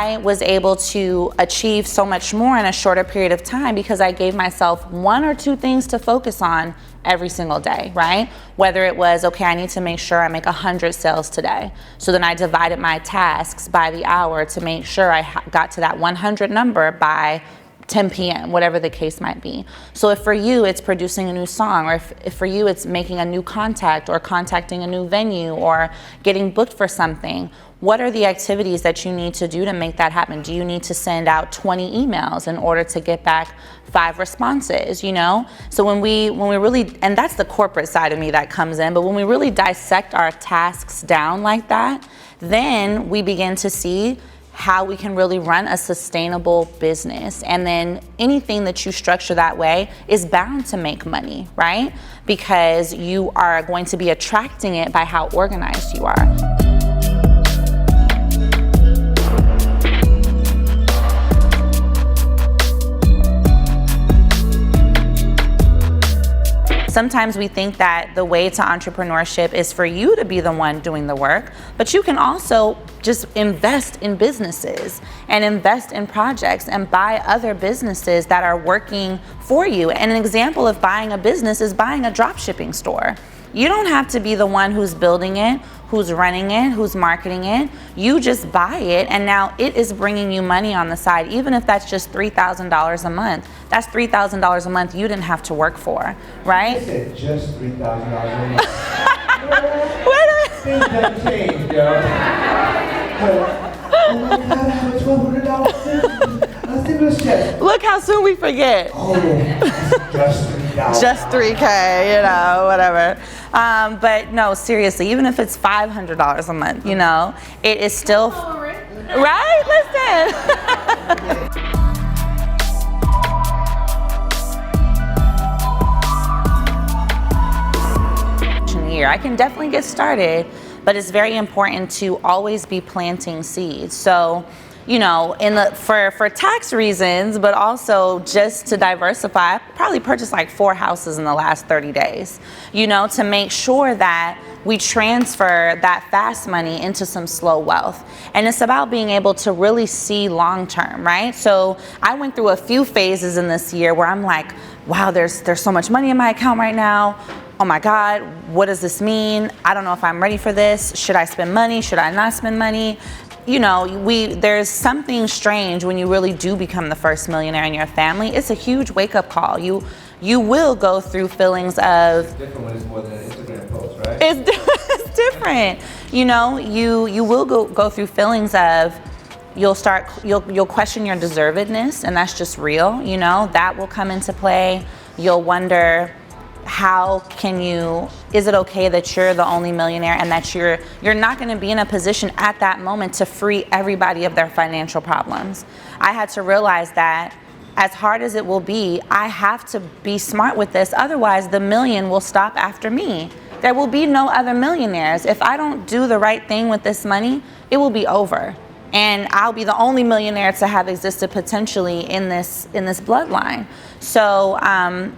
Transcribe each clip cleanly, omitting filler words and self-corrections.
I was able to achieve so much more in a shorter period of time because I gave myself 1 or 2 things to focus on every single day, right? Whether it was, okay, I need to make sure I make 100 sales today. So then I divided my tasks by the hour to make sure I got to that 100 number by 10 p.m., whatever the case might be. So if for you it's producing a new song, or if for you it's making a new contact or contacting a new venue or getting booked for something, what are the activities that you need to do to make that happen? Do you need to send out 20 emails in order to get back 5 responses, you know? So when we really, and that's the corporate side of me that comes in, but when we really dissect our tasks down like that, then we begin to see how we can really run a sustainable business. And then anything that you structure that way is bound to make money, right? Because you are going to be attracting it by how organized you are. Sometimes we think that the way to entrepreneurship is for you to be the one doing the work, but you can also just invest in businesses and invest in projects and buy other businesses that are working for you. And an example of buying a business is buying a drop shipping store. You don't have to be the one who's building it, who's running it, who's marketing it. You just buy it, and now it is bringing you money on the side, even if that's just $3,000 a month. That's $3,000 a month you didn't have to work for, right? I said just $3,000 a month. Wait a minute. Things have changed, yo. Oh my God, I have a $1,200 stimulus check. Look how soon we forget. Oh, just $3,000. Just $3K, you know, whatever. But no, seriously, even if it's $500 a month, you know, it is still, right? Listen. Year, I can definitely get started, but it's very important to always be planting seeds. So, you know, for tax reasons, but also just to diversify, I probably purchased like 4 houses in the last 30 days, you know, to make sure that we transfer that fast money into some slow wealth. And it's about being able to really see long term, right? So I went through a few phases in this year where I'm like, wow, there's so much money in my account right now. Oh my God, what does this mean? I don't know if I'm ready for this. Should I spend money? Should I not spend money? You know, there's something strange when you really do become the first millionaire in your family. It's a huge wake-up call. You will go through feelings of... It's different when it's more than an Instagram post, right? It's different. You know, you will go through feelings of... You'll question your deservedness, and that's just real, you know? That will come into play. You'll wonder... is it okay that you're the only millionaire and that you're not going to be in a position at that moment to free everybody of their financial problems? I had to realize that as hard as it will be, I have to be smart with this. Otherwise, the million will stop after me. There will be no other millionaires. If I don't do the right thing with this money, it will be over. And I'll be the only millionaire to have existed potentially in this bloodline. So,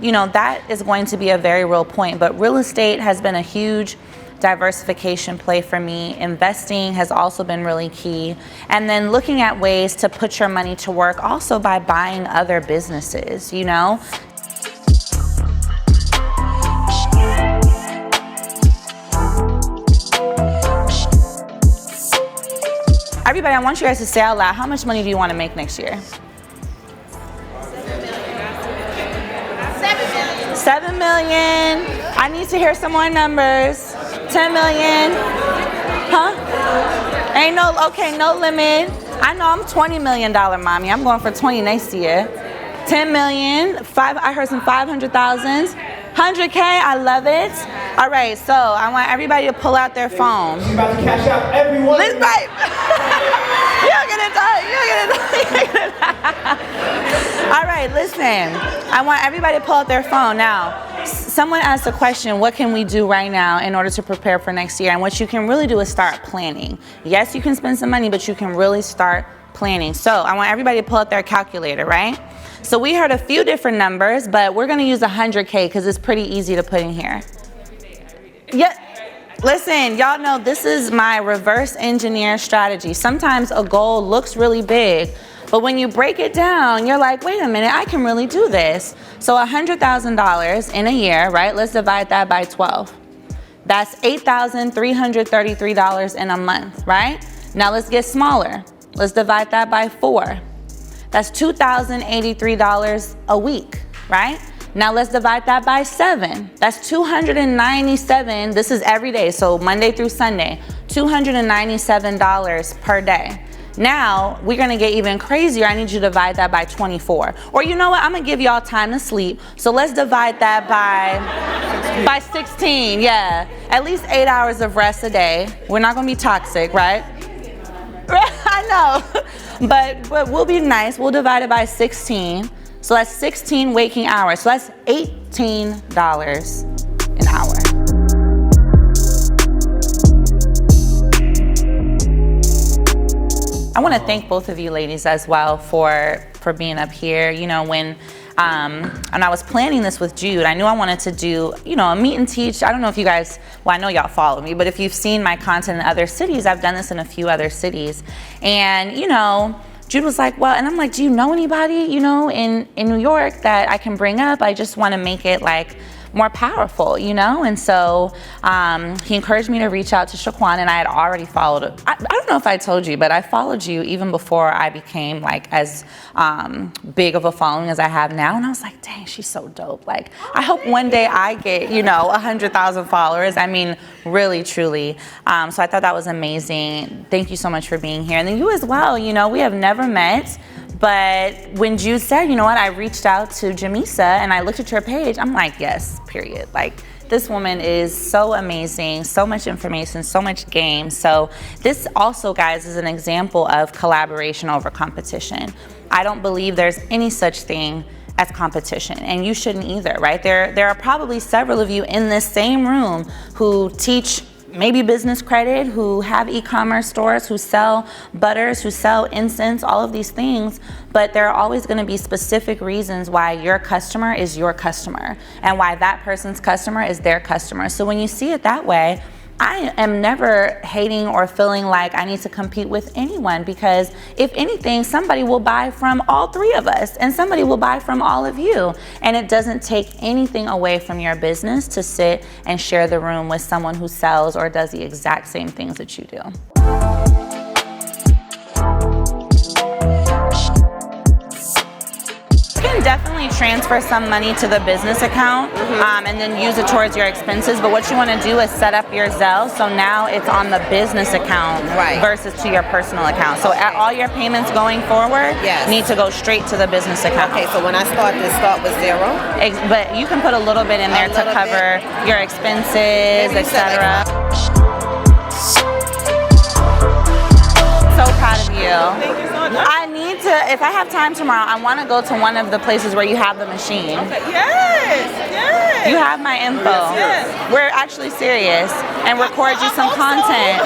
you know, that is going to be a very real point. But real estate has been a huge diversification play for me. Investing has also been really key. And then looking at ways to put your money to work also by buying other businesses, you know. Everybody, I want you guys to say out loud, how much money do you want to make next year? 7 million. I need to hear some more numbers. 10 million. Huh? Ain't no limit. I know I'm $20 million mommy. I'm going for 20 next year. 10 million. I heard some 500,000. 100K, I love it. All right, so I want everybody to pull out their phone. She's about to cash out everyone. Let's right. You're gonna die. All right, listen. I want everybody to pull out their phone. Now, someone asked a question, what can we do right now in order to prepare for next year? And what you can really do is start planning. Yes, you can spend some money, but you can really start planning. So I want everybody to pull out their calculator, right? So we heard a few different numbers, but we're gonna use 100K because it's pretty easy to put in here. Yeah. Listen, y'all know this is my reverse engineer strategy. Sometimes a goal looks really big, but when you break it down, you're like, wait a minute, I can really do this. So $100,000 in a year, right? Let's divide that by 12. That's $8,333 in a month, right? Now let's get smaller. Let's divide that by 4. That's $2,083 a week, right? Now let's divide that by 7. That's 297. This is every day, so Monday through Sunday, $297 per day. Now we're gonna get even crazier. I need you to divide that by 24. Or you know what? I'm gonna give y'all time to sleep. So let's divide that by 16. Yeah, at least 8 hours of rest a day. We're not gonna be toxic, right? I know, but we'll be nice. We'll divide it by 16. So that's 16 waking hours. So that's $18 an hour. I want to thank both of you ladies as well for being up here. You know, when and I was planning this with Jude, I knew I wanted to do, you know, a meet and teach. I don't know if you guys, well, I know y'all follow me, but if you've seen my content in other cities, I've done this in a few other cities. And, you know, Jude was like, well, and I'm like, do you know anybody, you know, in New York that I can bring up? I just want to make it like more powerful, you know? And so he encouraged me to reach out to Shaquan, and I had already followed, I don't know if I told you, but I followed you even before I became like as big of a following as I have now. And I was like, dang, she's so dope. Like, I hope one day I get, you know, 100,000 followers. I mean, really, truly. So I thought that was amazing. Thank you so much for being here. And then you as well, you know, we have never met. But when Jude said, you know what, I reached out to Jamisa and I looked at your page, I'm like, yes, period. Like, this woman is so amazing, so much information, so much game. So this also, guys, is an example of collaboration over competition. I don't believe there's any such thing as competition, and you shouldn't either, right? There are probably several of you in this same room who teach maybe business credit, who have e-commerce stores, who sell butters, who sell incense, all of these things, but there are always going to be specific reasons why your customer is your customer and why that person's customer is their customer. So when you see it that way, I am never hating or feeling like I need to compete with anyone, because if anything, somebody will buy from all three of us and somebody will buy from all of you. And it doesn't take anything away from your business to sit and share the room with someone who sells or does the exact same things that you do. You can definitely transfer some money to the business account and then use it towards your expenses. But what you want to do is set up your Zelle, so now it's on the business account versus to your personal account. So all your payments going forward need to go straight to the business account. Okay, so when I start with 0? But you can put a little bit in there to cover your expenses, etc. So proud of you. Thank you so much. I need to, if I have time tomorrow, I want to go to one of the places where you have the machine. Okay. Yes. You have my info. Yes. We're actually serious and record you some content.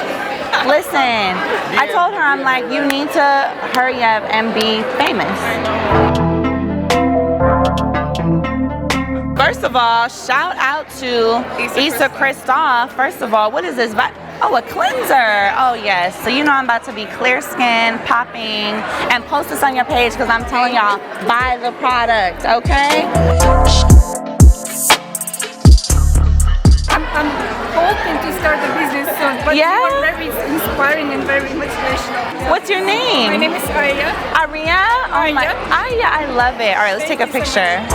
Listen, I told her, I'm like, you need to hurry up and be famous. First of all, shout out to Issa Christoph. First of all, what is this? Oh, a cleanser. Oh, yes. So you know I'm about to be clear skin, popping, and post this on your page because I'm telling y'all, buy the product, okay? I'm hoping to start a business soon, but you are very inspiring and very motivational. What's your name? My name is Arya. Arya? Oh my, Arya, I love it. All right, let's take a picture.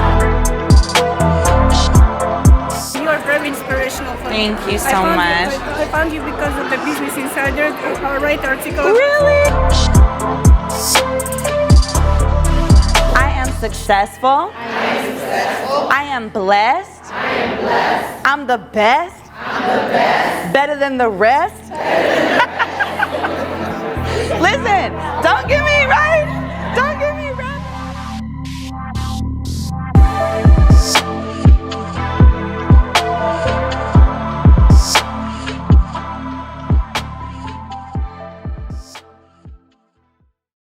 You are very inspirational for me. Thank you so much. I found you because of the Business Insider, right article. Really? I am successful. I am blessed. I'm the best. Better than the rest. Listen,